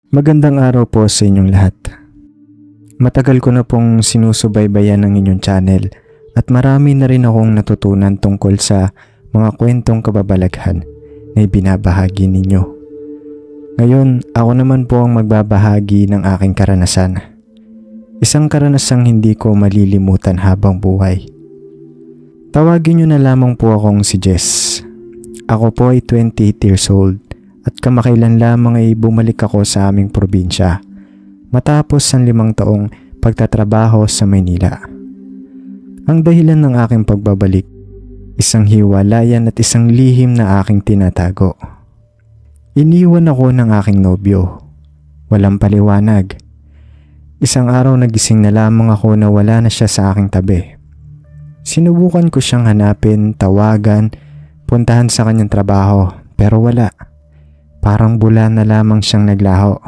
Magandang araw po sa inyong lahat. Matagal ko na pong sinusubaybayan ng inyong channel at marami na rin akong natutunan tungkol sa mga kwentong kababalaghan na ibinabahagi ninyo. Ngayon, ako naman po ang magbabahagi ng aking karanasan. Isang karanasang hindi ko malilimutan habang buhay. Tawagin niyo na lamang po akong si Jess. Ako po ay 28 years old. At kamakailan lamang ay bumalik ako sa aming probinsya matapos ang 5 taong pagtatrabaho sa Maynila. Ang dahilan ng aking pagbabalik, isang hiwalayan at isang lihim na aking tinatago. Iniwan ako ng aking nobyo. Walang paliwanag. Isang araw nagising na lamang ako na wala na siya sa aking tabi. Sinubukan ko siyang hanapin, tawagan, puntahan sa kanyang trabaho pero wala. Parang bula na lamang siyang naglaho.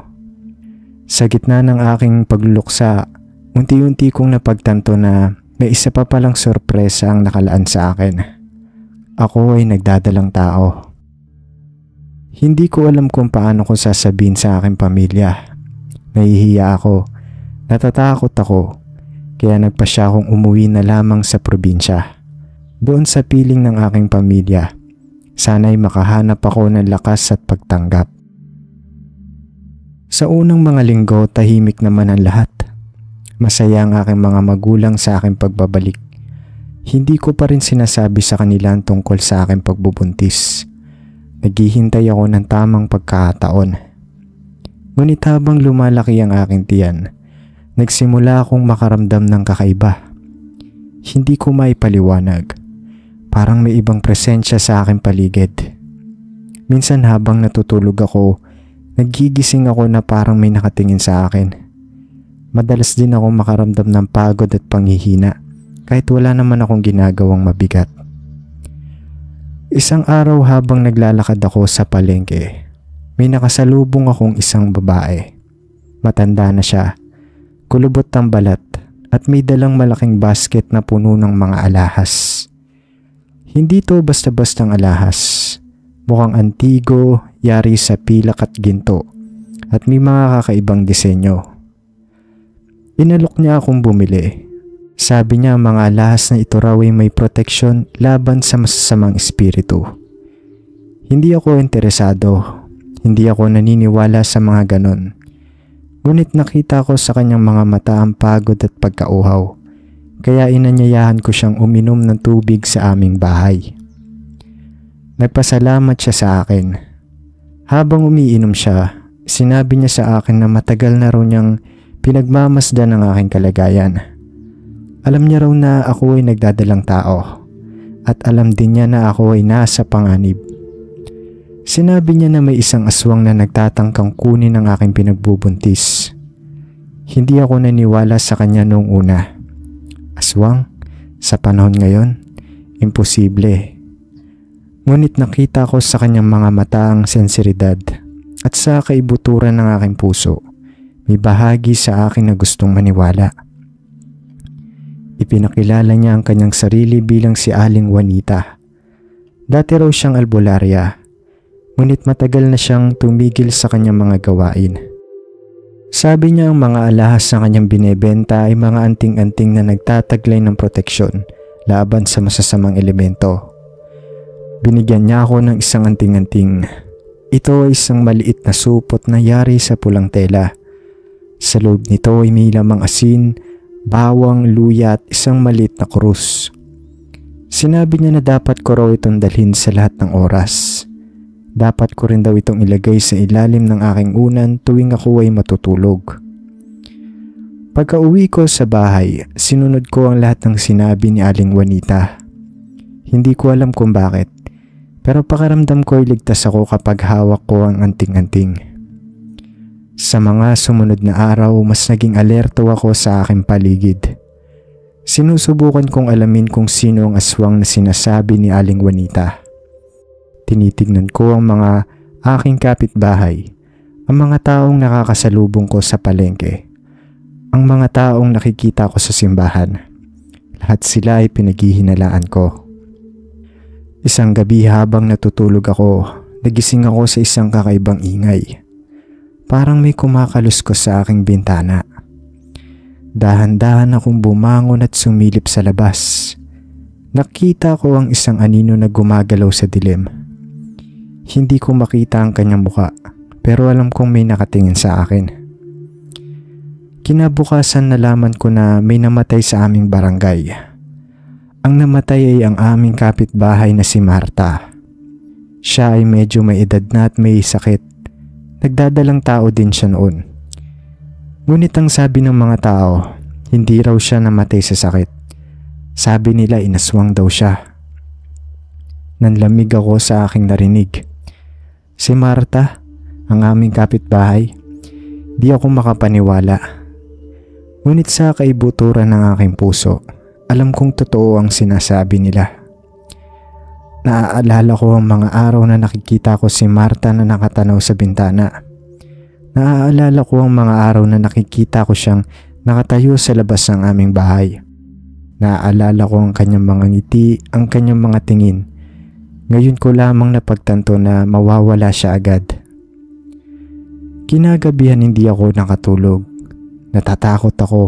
Sa gitna ng aking pagluluksa, unti-unti kong napagtanto na may isa pa palang sorpresa ang nakalaan sa akin. Ako ay nagdadalang tao. Hindi ko alam kung paano ko sasabihin sa aking pamilya. Nahihiya ako, natatakot ako, kaya nagpasya akong umuwi na lamang sa probinsya. Doon sa piling ng aking pamilya. Sana'y makahanap ako ng lakas at pagtanggap. Sa unang mga linggo, tahimik naman ang lahat. Masaya ang aking mga magulang sa aking pagbabalik. Hindi ko pa rin sinasabi sa kanila ang tungkol sa aking pagbubuntis. Naghihintay ako ng tamang pagkakataon. Ngunit habang lumalaki ang aking tiyan, nagsimula akong makaramdam ng kakaiba. Hindi ko maipaliwanag. Parang may ibang presensya sa aking paligid. Minsan habang natutulog ako, nagigising ako na parang may nakatingin sa akin. Madalas din ako makaramdam ng pagod at panghihina kahit wala naman akong ginagawang mabigat. Isang araw habang naglalakad ako sa palengke, may nakasalubong akong isang babae. Matanda na siya, kulubot ang balat at may dalang malaking basket na puno ng mga alahas. Hindi to basta-bastang alahas. Mukhang antigo, yari sa pilak at ginto at may mga kakaibang disenyo. Inalok niya akong bumili. Sabi niya mga alahas na ito raw ay may proteksyon laban sa masasamang espiritu. Hindi ako interesado. Hindi ako naniniwala sa mga ganon. Ngunit nakita ko sa kanyang mga mata ang pagod at pagkauhaw. Kaya inanyayahan ko siyang uminom ng tubig sa aming bahay. Nagpasalamat siya sa akin. Habang umiinom siya, sinabi niya sa akin na matagal na raw niyang pinagmamasdan ang aking kalagayan. Alam niya raw na ako ay nagdadalang tao at alam din niya na ako ay nasa panganib. Sinabi niya na may isang aswang na nagtatangkang kunin ang aking pinagbubuntis. Hindi ako naniwala sa kanya noong una. Aswang? Sa panahon ngayon? Imposible. Ngunit nakita ko sa kanyang mga mata ang sensiridad at sa kaibuturan ng aking puso, may bahagi sa akin na gustong maniwala. Ipinakilala niya ang kanyang sarili bilang si Aling Juanita. Dati raw siyang albularya, ngunit matagal na siyang tumigil sa kanyang mga gawain. Sabi niya ang mga alahas na kanyang binebenta ay mga anting-anting na nagtataglay ng proteksyon laban sa masasamang elemento. Binigyan niya ako ng isang anting-anting. Ito ay isang maliit na supot na yari sa pulang tela. Sa loob nito ay may lamang asin, bawang, luya at isang maliit na krus. Sinabi niya na dapat ko raw itong dalhin sa lahat ng oras. Dapat ko rin daw itong ilagay sa ilalim ng aking unan tuwing ako ay matutulog. Pagka-uwi ko sa bahay, sinunod ko ang lahat ng sinabi ni Aling Juanita. Hindi ko alam kung bakit, pero pakiramdam ko ay ligtas ako kapag hawak ko ang anting-anting. Sa mga sumunod na araw, mas naging alerto ako sa aking paligid. Sinusubukan kong alamin kung sino ang aswang na sinasabi ni Aling Juanita. Tinitignan ko ang mga aking kapitbahay, ang mga taong nakakasalubong ko sa palengke, ang mga taong nakikita ko sa simbahan. Lahat sila ay pinaghihinalaan ko. Isang gabi habang natutulog ako, nagising ako sa isang kakaibang ingay. Parang may kumakaluskos sa aking bintana. Dahan-dahan akong bumangon at sumilip sa labas. Nakita ko ang isang anino na gumagalaw sa dilim. Hindi ko makita ang kanyang muka, pero alam kong may nakatingin sa akin. Kinabukasan nalaman ko na may namatay sa aming barangay. Ang namatay ay ang aming kapitbahay na si Marta. Siya ay medyo may edad na at may sakit. Nagdadalang tao din siya noon. Ngunit ang sabi ng mga tao, hindi raw siya namatay sa sakit. Sabi nila inaswang daw siya. Nanlamig ako sa aking narinig. Si Marta, ang aming kapitbahay, di ako makapaniwala. Ngunit sa kaibuturan ng aking puso, alam kong totoo ang sinasabi nila. Naaalala ko ang mga araw na nakikita ko si Marta na nakatanaw sa bintana. Naaalala ko ang mga araw na nakikita ko siyang nakatayo sa labas ng aming bahay. Naaalala ko ang kanyang mga ngiti, ang kanyang mga tingin. Ngayon ko lamang napagtanto na mawawala siya agad. Kinagabihan hindi ako nakatulog. Natatakot ako.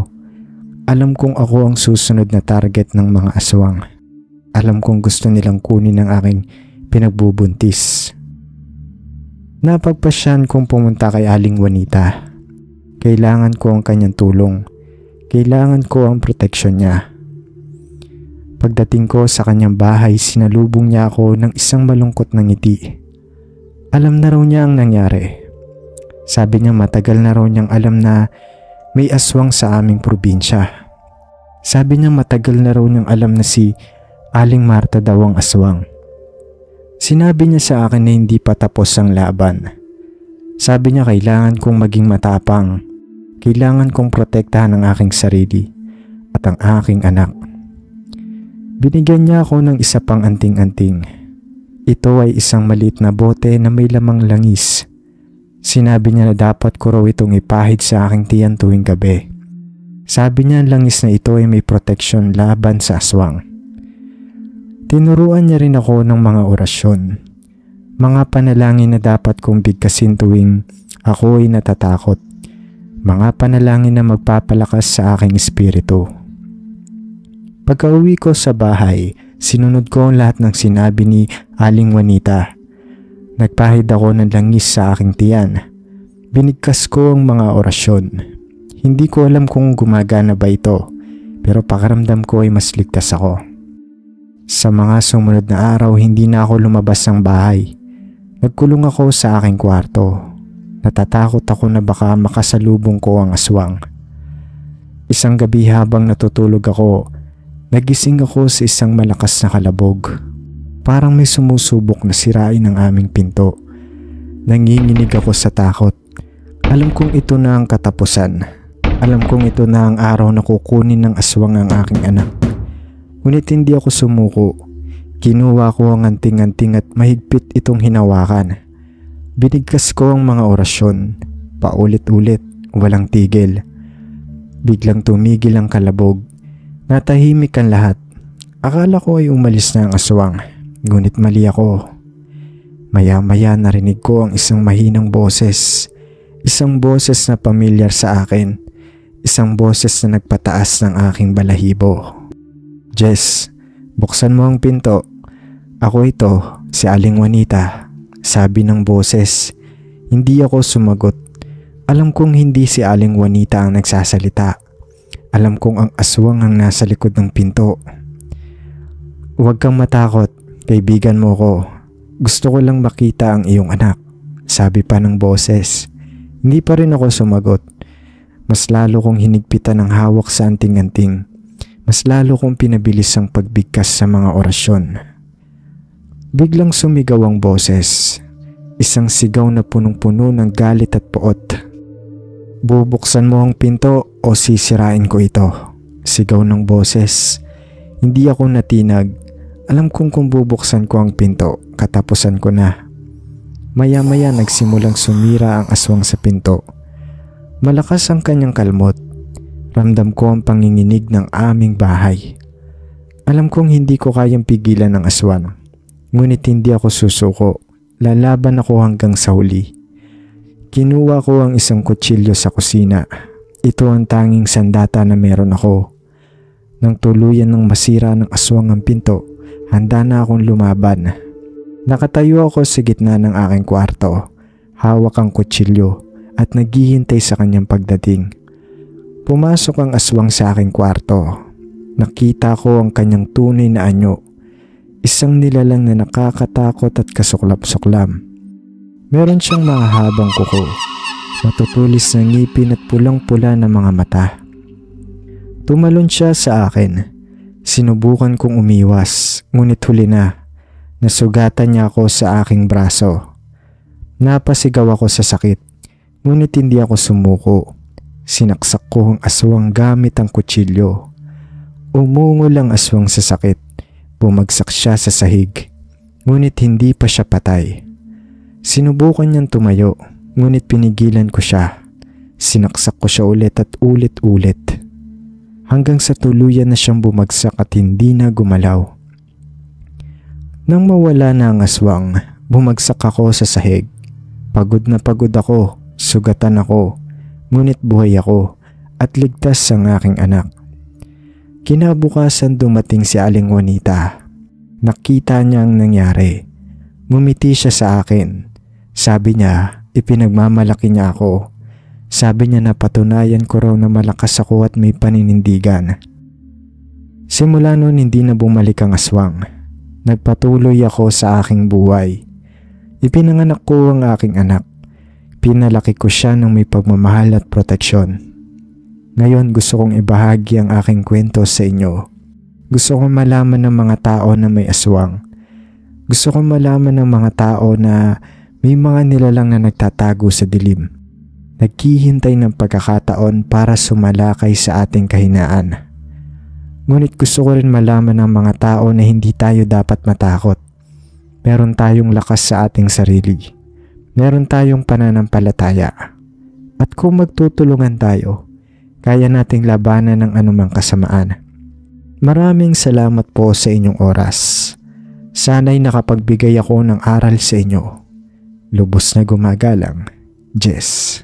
Alam kong ako ang susunod na target ng mga aswang. Alam kong gusto nilang kunin ang aking pinagbubuntis. Napagpasyan kong pumunta kay Aling Juanita. Kailangan ko ang kanyang tulong. Kailangan ko ang proteksyon niya. Pagdating ko sa kanyang bahay, sinalubong niya ako ng isang malungkot na ngiti. Alam na raw niya ang nangyari. Sabi niya matagal na raw niyang alam na may aswang sa aming probinsya. Sabi niya matagal na raw niyang alam na si Aling Marta daw ang aswang. Sinabi niya sa akin na hindi pa tapos ang laban. Sabi niya kailangan kong maging matapang. Kailangan kong protektahan ang aking sarili at ang aking anak. Binigyan niya ako ng isa pang anting-anting. Ito ay isang maliit na bote na may lamang langis. Sinabi niya na dapat ko raw itong ipahid sa aking tiyan tuwing gabi. Sabi niya ang langis na ito ay may proteksyon laban sa aswang. Tinuruan niya rin ako ng mga orasyon. Mga panalangin na dapat kong bigkasin tuwing ako ay natatakot. Mga panalangin na magpapalakas sa aking espiritu. Pagka-uwi ko sa bahay, sinunod ko ang lahat ng sinabi ni Aling Juanita. Nagpahid ako ng langis sa aking tiyan. Binigkas ko ang mga orasyon. Hindi ko alam kung gumagana ba ito, pero pakiramdam ko ay mas ligtas ako. Sa mga sumunod na araw, hindi na ako lumabas ng bahay. Nagkulong ako sa aking kwarto. Natatakot ako na baka makasalubong ko ang aswang. Isang gabi habang natutulog ako, nagising ako sa isang malakas na kalabog. Parang may sumusubok na sirain ang aming pinto. Nanginginig ako sa takot. Alam kong ito na ang katapusan. Alam kong ito na ang araw na kukunin ng aswang ang aking anak. Ngunit hindi ako sumuko. Kinuha ko ang anting-anting at mahigpit itong hinawakan. Binigkas ko ang mga orasyon. Paulit-ulit, walang tigil. Biglang tumigil ang kalabog. Natahimik ang lahat. Akala ko ay umalis na ang aswang. Ngunit mali ako. Maya-maya narinig ko ang isang mahinang boses. Isang boses na pamilyar sa akin. Isang boses na nagpataas ng aking balahibo. Jess, buksan mo ang pinto. Ako ito, si Aling Juanita. Sabi ng boses. Hindi ako sumagot. Alam kong hindi si Aling Juanita ang nagsasalita. Alam kong ang aswang ang nasa likod ng pinto. Huwag kang matakot, kaibigan mo ko. Gusto ko lang makita ang iyong anak. Sabi pa ng boses. Hindi pa rin ako sumagot. Mas lalo kong hinigpitan ang hawak sa anting-anting. Mas lalo kong pinabilis ang pagbigkas sa mga orasyon. Biglang sumigaw ang boses. Isang sigaw na punong-puno ng galit at poot. Bubuksan mo ang pinto o sisirain ko ito. Sigaw ng boses. Hindi ako natinag. Alam kong kung bubuksan ko ang pinto, katapusan ko na. Maya-maya nagsimulang sumira ang aswang sa pinto. Malakas ang kanyang kalmot. Ramdam ko ang panginginig ng aming bahay. Alam kong hindi ko kayang pigilan ng aswang. Ngunit hindi ako susuko. Lalaban ako hanggang sa huli. Kinuha ko ang isang kutsilyo sa kusina. Ito ang tanging sandata na meron ako. Nang tuluyan ng masira ng aswang ang pinto, handa na akong lumaban. Nakatayo ako sa gitna ng aking kwarto, hawak ang kutsilyo at naghihintay sa kanyang pagdating. Pumasok ang aswang sa aking kwarto. Nakita ko ang kanyang tunay na anyo. Isang nilalang na nakakatakot at kasuklap-suklam. Meron siyang mahahabang kuko, matutulis na ngipin at pulang-pula na mga mata. Tumalon siya sa akin. Sinubukan kong umiwas, ngunit huli na. Nasugatan niya ako sa aking braso. Napasigaw ako sa sakit, ngunit hindi ako sumuko. Sinaksak ko ang aswang gamit ang kutsilyo. Umungol ang aswang sa sakit. Bumagsak siya sa sahig, ngunit hindi pa siya patay. Sinubukan niyang tumayo, ngunit pinigilan ko siya. Sinaksak ko siya ulit at ulit-ulit. Hanggang sa tuluyan na siyang bumagsak at hindi na gumalaw. Nang mawala na ang aswang, bumagsak ako sa sahig. Pagod na pagod ako, sugatan ako, ngunit buhay ako at ligtas ang aking anak. Kinabukasan dumating si Aling Juanita. Nakita niya ang nangyari. Ngumiti siya sa akin. Sabi niya, ipinagmamalaki niya ako. Sabi niya na patunayan ko raw na malakas ako at may paninindigan. Simula noon hindi na bumalik ang aswang. Nagpatuloy ako sa aking buhay. Ipinanganak ko ang aking anak. Pinalaki ko siya ng may pagmamahal at proteksyon. Ngayon gusto kong ibahagi ang aking kwento sa inyo. Gusto kong malaman ng mga tao na may aswang. Gusto kong malaman ng mga tao na may mga nilalang na nagtatago sa dilim. Naghihintay ng pagkakataon para sumalakay sa ating kahinaan. Ngunit gusto ko rin malaman ng mga tao na hindi tayo dapat matakot. Meron tayong lakas sa ating sarili. Meron tayong pananampalataya. At kung magtutulungan tayo, kaya nating labanan ng anumang kasamaan. Maraming salamat po sa inyong oras. Sana'y nakapagbigay ako ng aral sa inyo. Lubos na gumagalang, Jess.